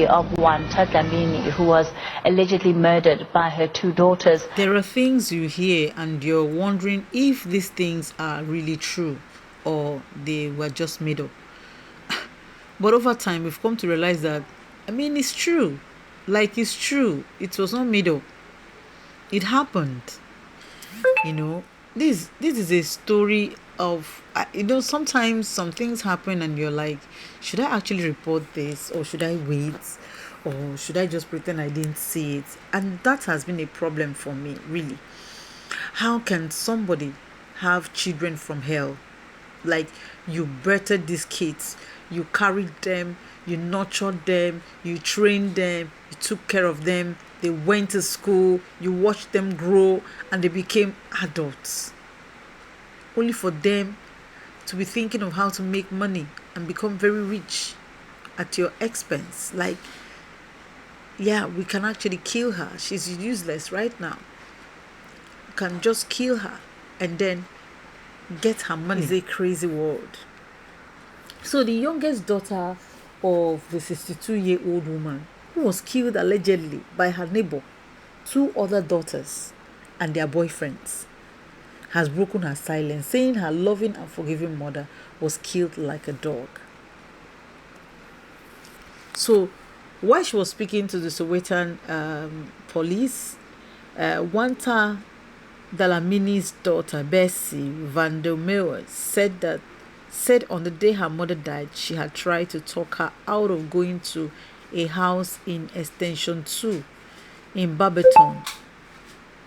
of one Tadlamini, who was allegedly murdered by her two daughters. There are things you hear and you're wondering if these things are really true or they were just made up. But over time, we've come to realize that, it's true. Like, it's true. It was not made up. It happened. This is a story of, sometimes some things happen and you're like, should I actually report this, or should I wait, or should I just pretend I didn't see it? And that has been a problem for me, really. How can somebody have children from hell? Like, you birthed these kids, you carried them, you nurtured them, you trained them, you took care of them, they went to school, you watched them grow, and they became adults. Only for them to be thinking of how to make money and become very rich at your expense. Like, yeah, we can actually kill her. She's useless right now. You can just kill her and then get her money. It's a crazy world. So the youngest daughter of the 62-year-old woman, who was killed allegedly by her neighbor, two other daughters, and their boyfriends, has broken her silence, saying her loving and forgiving mother was killed like a dog. So while she was speaking to the Sowetan police, Wanta Dalamini's daughter, Bessie Van der Meer, said on the day her mother died, she had tried to talk her out of going to a house in Extension 2 in Barberton,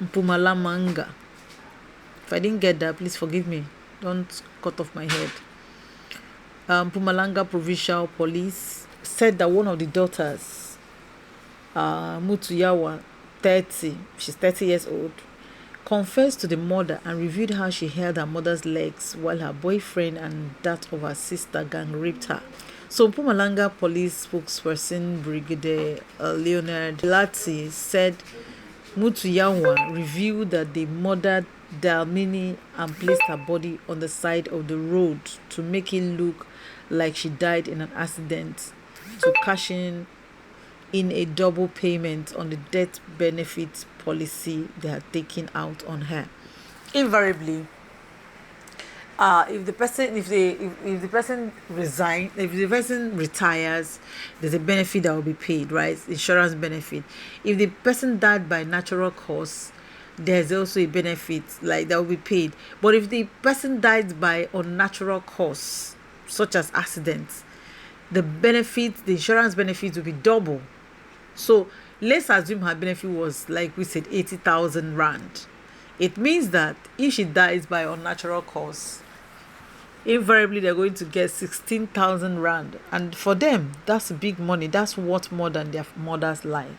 Mpumalanga. If I didn't get that, please forgive me. Don't cut off my head. Mpumalanga Provincial Police said that one of the daughters, Mutuyawa, 30, she's 30 years old, confessed to the mother and revealed how she held her mother's legs while her boyfriend and that of her sister gang raped her. So Mpumalanga police spokesperson Brigadier Leonard Lati said Mutuyawa revealed that they murdered Dalmini and placed her body on the side of the road to make it look like she died in an accident to cash in a double payment on the death benefit policy they had taken out on her. Invariably, if the person retires, there's a benefit that will be paid, right? Insurance benefit. If the person died by natural cause, there's also a benefit like that will be paid. But if the person died by unnatural cause, such as accidents, the insurance benefit will be double. So let's assume her benefit was, like we said, 80,000 rand. It means that if she dies by unnatural cause, invariably they're going to get 16,000 rand. And for them, that's big money. That's worth more than their mother's life.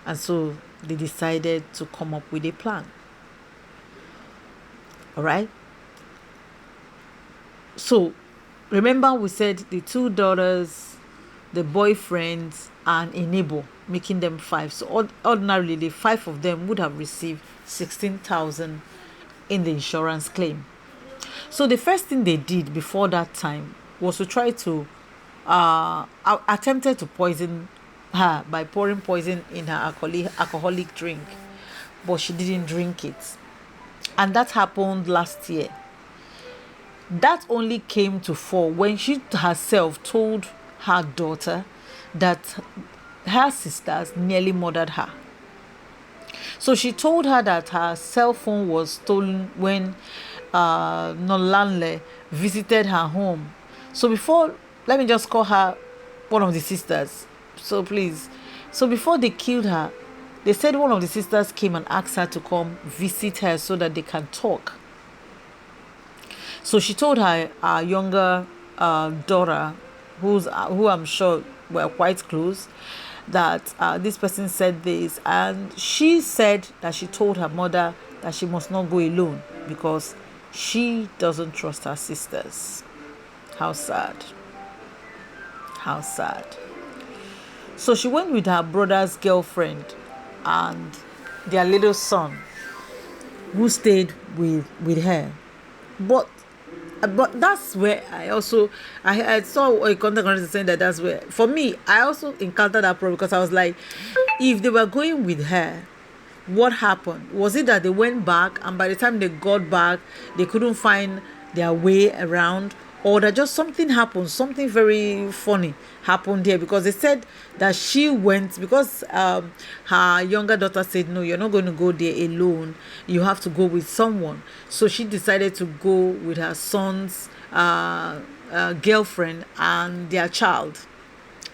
And so they decided to come up with a plan. All right. So remember, we said the two daughters, the boyfriends, and a neighbor, making them 5. So ordinarily, the 5 of them would have received 16,000 in the insurance claim. So the first thing they did before that time was to try to attempted to poison her by pouring poison in her alcoholic drink, but she didn't drink it. And that happened last year. That only came to fore when she herself told her daughter that her sisters nearly murdered her. So she told her that her cell phone was stolen when Nolanle visited her home. So let me just call her one of the sisters. So please. So before they killed her, they said one of the sisters came and asked her to come visit her so that they can talk. So she told her younger daughter, who I'm sure were quite close, that this person said this, and she said that she told her mother that she must not go alone because she doesn't trust her sisters. How sad. How sad. So she went with her brother's girlfriend and their little son, who stayed with her. But But that's where I saw a content creator saying that that's where, for me, I also encountered that problem, because I was like, if they were going with her, what happened? Was it that they went back and by the time they got back they couldn't find their way around, or that just something happened, something very funny happened here? Because they said that she went because her younger daughter said, no, you're not going to go there alone, you have to go with someone. So she decided to go with her son's girlfriend and their child.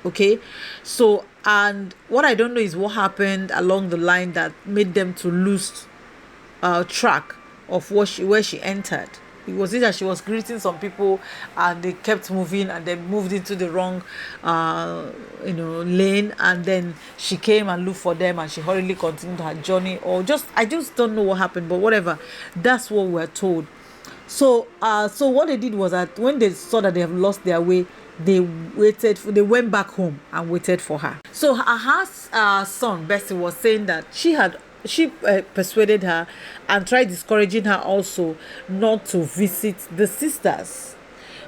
Okay, so, and what I don't know is what happened along the line that made them to lose track of where she entered. It was either she was greeting some people and they kept moving and then moved into the wrong lane, and then she came and looked for them and she hurriedly continued her journey, or just, I just don't know what happened, but whatever, that's what we're told. So what they did was that when they saw that they have lost their way, they went back home and waited for her. So her son Bessie was saying that she persuaded her and tried discouraging her also not to visit the sisters.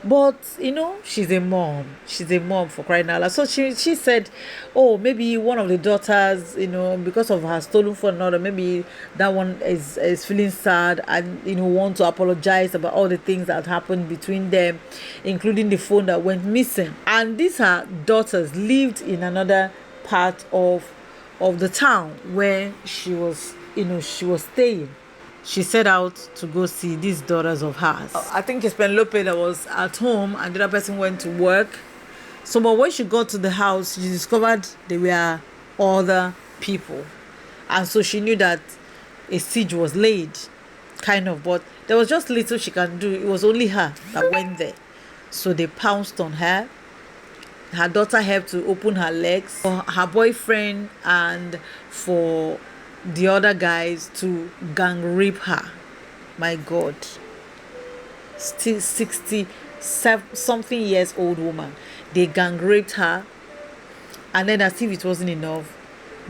But she's a mom, for crying out loud. So she said, oh, maybe one of the daughters, because of her stolen phone, or maybe that one is feeling sad and want to apologize about all the things that happened between them, including the phone that went missing. And these her daughters lived in another part of the town where she was staying. She set out to go see these daughters of hers. I think it's Penelope that was at home and the other person went to work. So, but when she got to the house, she discovered there were other people. And so she knew that a siege was laid, kind of. But there was just little she can do. It was only her that went there. So they pounced on her. Her daughter helped to open her legs for her boyfriend and for the other guys to gang rape her. My God. Still 60 something years old woman. They gang raped her, and then as if it wasn't enough,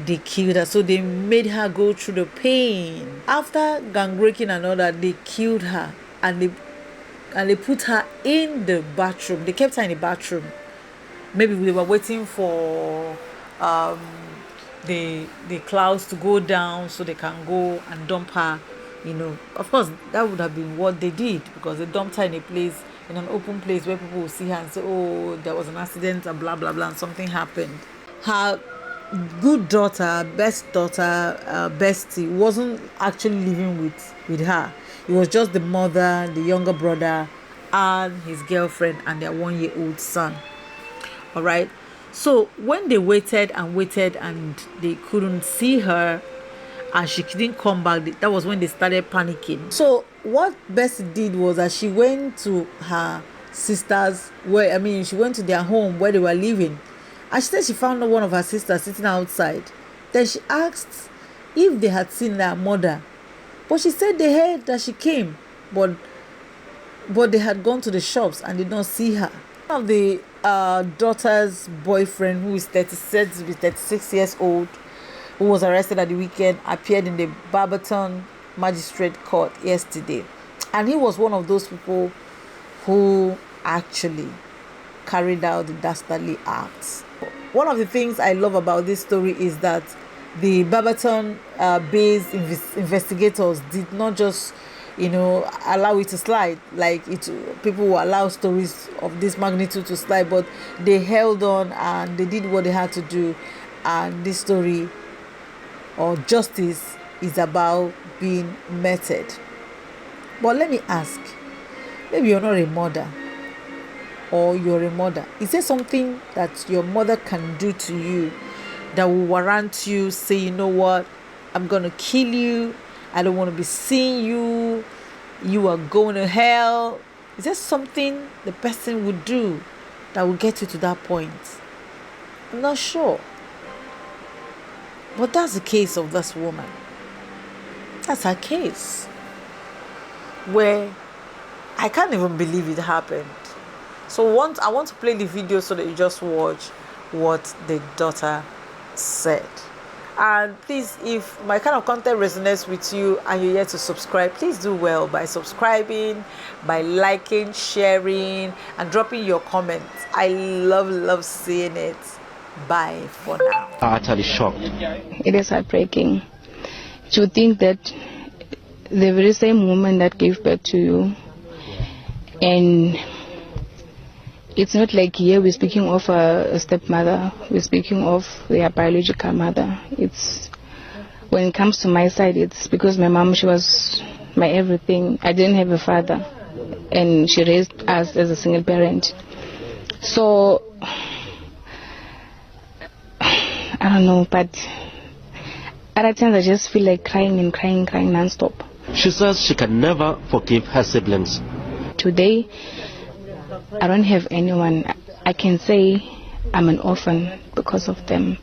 they killed her. So they made her go through the pain. After gang raping another, they killed her and they put her in the bathroom. They kept her in the bathroom. Maybe they were waiting for the clouds to go down so they can go and dump her. Of course that would have been what they did, because they dumped her in an open place where people will see her and say, oh, there was an accident and blah blah blah, and something happened. Her good daughter, best daughter, Bestie, wasn't actually living with her. It was just the mother, the younger brother, and his girlfriend and their 1-year-old son. All right. So when they waited and they couldn't see her and she didn't come back, that was when they started panicking. So what Bessie did was that she went to her sisters, she went to their home where they were living, and she said she found one of her sisters sitting outside. Then she asked if they had seen their mother, but she said they heard that she came, but they had gone to the shops and did not see her. One of the daughter's boyfriend, who is 36 years old, who was arrested at the weekend, appeared in the Barberton Magistrate Court yesterday, and he was one of those people who actually carried out the dastardly acts. One of the things I love about this story is that the Barberton based investigators did not just allow it to slide like people will allow stories of this magnitude to slide, but they held on and they did what they had to do. And this story, or justice, is about being meted. But let me ask, maybe you're not a mother, or you're a mother. Is there something that your mother can do to you that will warrant you say, you know what, I'm gonna kill you, I don't want to be seeing you, you are going to hell? Is there something the person would do that will get you to that point? I'm not sure. But that's the case of this woman. That's her case, where I can't even believe it happened. So I want to play the video so that you just watch what the daughter said. And please, if my kind of content resonates with you and you're yet to subscribe, please do well by subscribing, by liking, sharing, and dropping your comments. I love seeing it. Bye for now. I'm actually shocked. It is heartbreaking to think that the very same woman that gave birth to you, and it's not like here we're speaking of a stepmother, we're speaking of their biological mother. It's, when it comes to my side, it's because my mom, she was my everything. I didn't have a father, and she raised us as a single parent. So I don't know, but other times I just feel like crying and crying non-stop. She says she can never forgive her siblings. Today, I don't have anyone. I can say I'm an orphan because of them.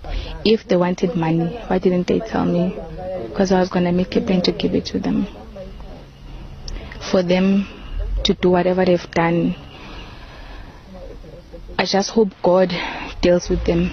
If they wanted money, why didn't they tell me? Because I was going to make a plan to give it to them. For them to do whatever they've done, I just hope God deals with them.